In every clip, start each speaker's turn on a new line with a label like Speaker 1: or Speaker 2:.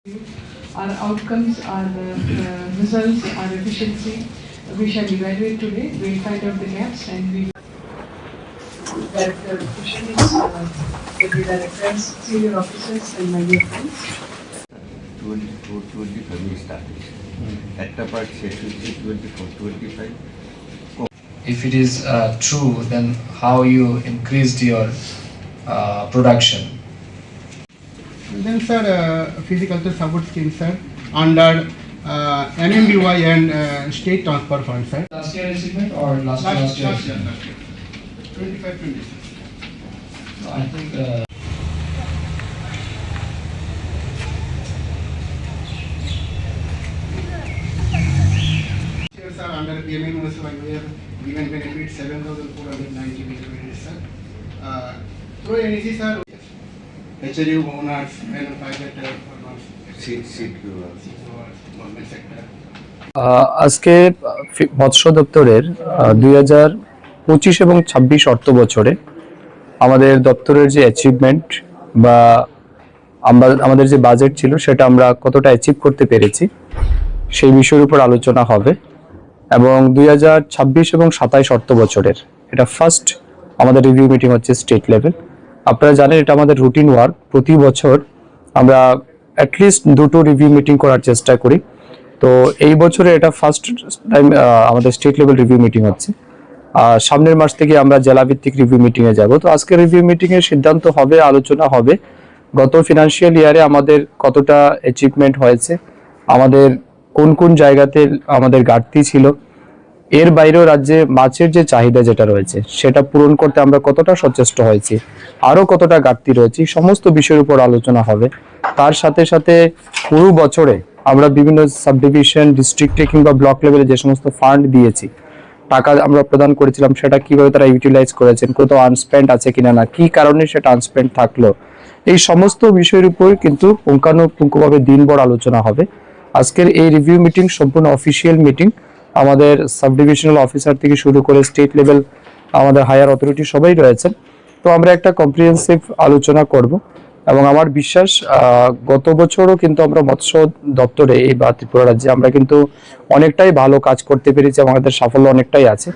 Speaker 1: Our outcomes, our results, our efficiency, we shall evaluate today. We'll find out the gaps and we that question is the directors, senior officers and my dear friends.
Speaker 2: 24-25 established. At the part, 24-25.
Speaker 3: If it is true, then how you increased your production?
Speaker 4: Then, sir, physical support scheme, sir, under NMBY and state transfer fund, sir.
Speaker 3: Last year achievement or last year?
Speaker 4: 25-26.
Speaker 3: No, I think.
Speaker 4: Here, sir, under PMM municipal, we have given benefit 7,490 benefits, sir. Through NEC, sir, HRU owners and private
Speaker 2: Seat
Speaker 4: government sector.
Speaker 5: আজকে মৎস্য দপ্তরের 2025 এবং 26 অর্থ বছরে আমাদের দপ্তরের যে achievement বা আমাদের যে বাজেট ছিল সেটা আমরা কতটা অ্যাচিভ করতে পেরেছি সেই বিষয়ের উপর আলোচনা হবে এবং 2026 এবং 27 অর্থ বছরের এটা ফার্স্ট আমাদের রিভিউ মিটিং হচ্ছে স্টেট লেভেল। আপনারা জানেন এটা আমাদের রুটিন ওয়ার্ক, প্রতি বছর আমরা অ্যাটলিস্ট দুটো রিভিউ মিটিং করার চেষ্টা করি। তো এই বছরে এটা ফার্স্ট টাইম আমাদের স্টেট লেভেল রিভিউ মিটিং হচ্ছে। সামনের মাস থেকে আমরা জেলাভিত্তিক রিভিউ মিটিংয়ে যাব। তো আজকে রিভিউ মিটিংয়ে সিদ্ধান্ত হবে, আলোচনা হবে গত ফিনান্সিয়াল ইয়ারে আমাদের কতটা অ্যাচিভমেন্ট হয়েছে, আমাদের কোন কোন জায়গাতে আমাদের ঘাটতি ছিল, এর বাইরেও রাজ্যে মাছের যে চাহিদা যেটা রয়েছে সেটা পূরণ করতে আমরা কতটা সচেষ্ট হয়েছি, আরও কতটা ঘাটতি রয়েছে, সমস্ত বিষয়ের উপর আলোচনা হবে। তার সাথে সাথে পুরো বছরে আমরা বিভিন্ন সাব ডিভিশন, ডিস্ট্রিক্টে কিংবা ব্লক লেভেলে যে সমস্ত ফান্ড দিয়েছি, টাকা আমরা প্রদান করেছিলাম, সেটা কিভাবে তারা ইউটিলাইজ করেছেন, কোথাও আনস্পেন্ড আছে কিনা, না কি কারণে সেটা আনস্পেন্ড থাকলো, এই সমস্ত বিষয়ের উপর কিন্তু পুঙ্খানুপুঙ্খভাবে দিনভর আলোচনা হবে। আজকের এই রিভিউ মিটিং সম্পূর্ণ অফিসিয়াল মিটিং, আমাদের সাব ডিভিশনাল অফিসার থেকে শুরু করে স্টেট লেভেল আমাদের হায়ার অথরিটি সবাই রয়েছেন। তো আমরা একটা কম্প্রিহেন্সিভ আলোচনা করব এবং আমার বিশ্বাস গত বছরও কিন্তু আমরা মৎস্য দপ্তরে এই বা ত্রিপুরা রাজ্যে আমরা কিন্তু অনেকটাই ভালো কাজ করতে পেরেছি, আমাদের সাফল্য অনেকটাই আছে।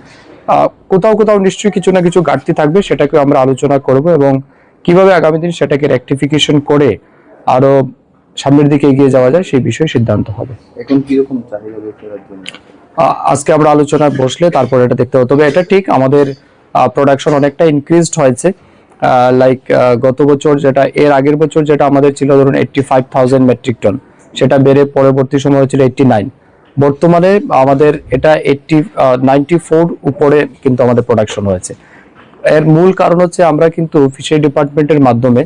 Speaker 5: কোথাও কোথাও নিশ্চয়ই কিছু না কিছু ঘাটতি থাকবে, সেটাকে আমরা আলোচনা করব এবং কিভাবে আগামী দিন সেটাকে রেকটিফিকেশন করে আরো সামনের দিকে এগিয়ে যাওয়া যায় সেই বিষয়ে সিদ্ধান্ত হবে।
Speaker 2: এখন কিরকম চাহিদা বেচার জন্য
Speaker 5: আজকে আমরা আলোচনায় বসলে তারপর এটা দেখতে হবে। তবে এটা ঠিক আমাদের প্রোডাকশন অনেকটা ইনক্রিজড হয়েছে। লাইক গত বছর যেটা, এর আগের বছর যেটা আমাদের ছিল ধরুন 85,000 মেট্রিক টন, সেটা বেড়ে পরবর্তী সময় হয়েছিল 89। বর্তমানে আমাদের এটা 94 উপরে কিন্তু আমাদের প্রোডাকশন হয়েছে। এর মূল কারণ হচ্ছে আমরা কিন্তু ফিশারি ডিপার্টমেন্টের মাধ্যমে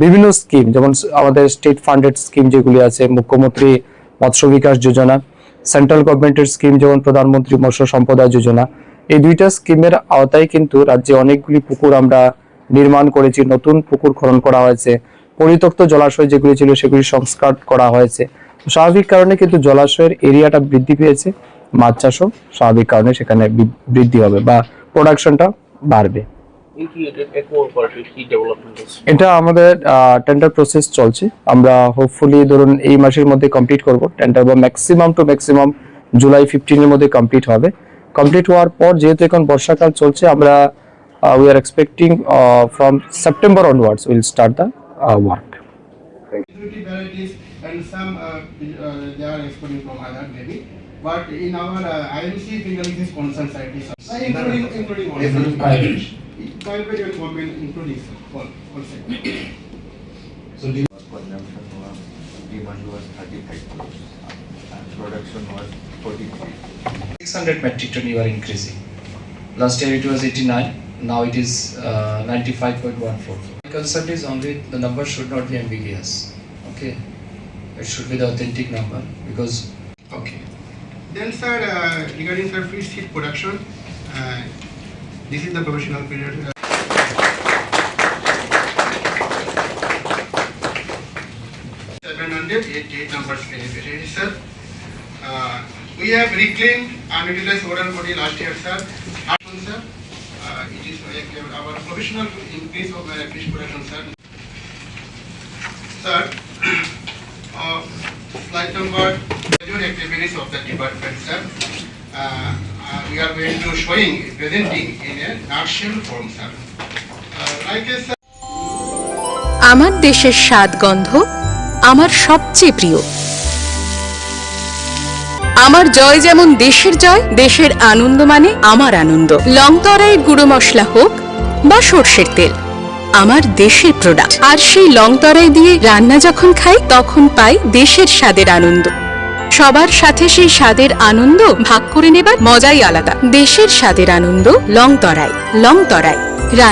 Speaker 5: বিভিন্ন স্কিম, যেমন আমাদের স্টেট ফান্ডেড স্কিম যেগুলি আছে, মুখ্যমন্ত্রী মৎস্য বিকাশ যোজনা, সেন্ট্রাল গভর্নমেন্টের স্কিম যেমন প্রধানমন্ত্রী মৎস্য সম্পদা যোজনা, এই দুইটা স্কিমের আওতায় কিন্তু রাজ্যে অনেকগুলি পুকুর আমরা নির্মাণ করেছি, নতুন পুকুর খনন করা হয়েছে, পরিত্যক্ত জলাশয় যেগুলি ছিল সেগুলি সংস্কার করা হয়েছে। স্বাভাবিক কারণে কিন্তু জলাশয়ের এরিয়াটা বৃদ্ধি পেয়েছে, মাছ চাষও স্বাভাবিক কারণে সেখানে বৃদ্ধি হবে বা প্রোডাকশনটা বাড়বে। এটা আমাদের টেন্ডার প্রসেস চলছে, আমরা হোপফুলি ধরুন এই মাসের মধ্যে কমপ্লিট করব টেন্ডার, বা ম্যাক্সিমাম জুলাই 15 এর মধ্যে কমপ্লিট হবে। কমপ্লিট হওয়ার পর যেহেতু এখন বর্ষাকাল চলছে, আমরা we are expecting from September onwards we'll start the work.
Speaker 4: Varieties and some they are exporting from other maybe, but in our IMC fingerling is constant scientists, including private and government, including all sectors.
Speaker 2: So the consumption was, demand was 35 crores and production was 43.
Speaker 3: 600 metric ton you are increasing. Last year it was 89, now it is 95.14. My concern is only the number should not be ambiguous. Okay, it should be the authentic number because okay.
Speaker 4: Then sir, regarding sir fish feed production, this is the provisional period. 788 numbers beneficiaries, sir. We have reclaimed unutilized water body last year, sir. Sir, it is our provisional increase of fish production, sir. Sir, September scheduled activities of the department, sir. We are going to presenting in a nutshell form, sir. Like I said,
Speaker 6: আমার দেশের স্বাদ গন্ধ আমার সবচেয়ে প্রিয়। আমার জয় যেমন দেশের জয়, দেশের আনন্দ মানে আমার আনন্দ। লং তরাইয়ের গুঁড়ো মশলা হোক বা সর্ষের তেল, আমার দেশের প্রোডাক্ট। আর সেই লং তরাই দিয়ে রান্না যখন খাই তখন পাই দেশের স্বাদের আনন্দ। সবার সাথে সেই স্বাদের আনন্দ ভাগ করে নেবার মজাই আলাদা। দেশের স্বাদের আনন্দ লং তরাই। লং তরাই।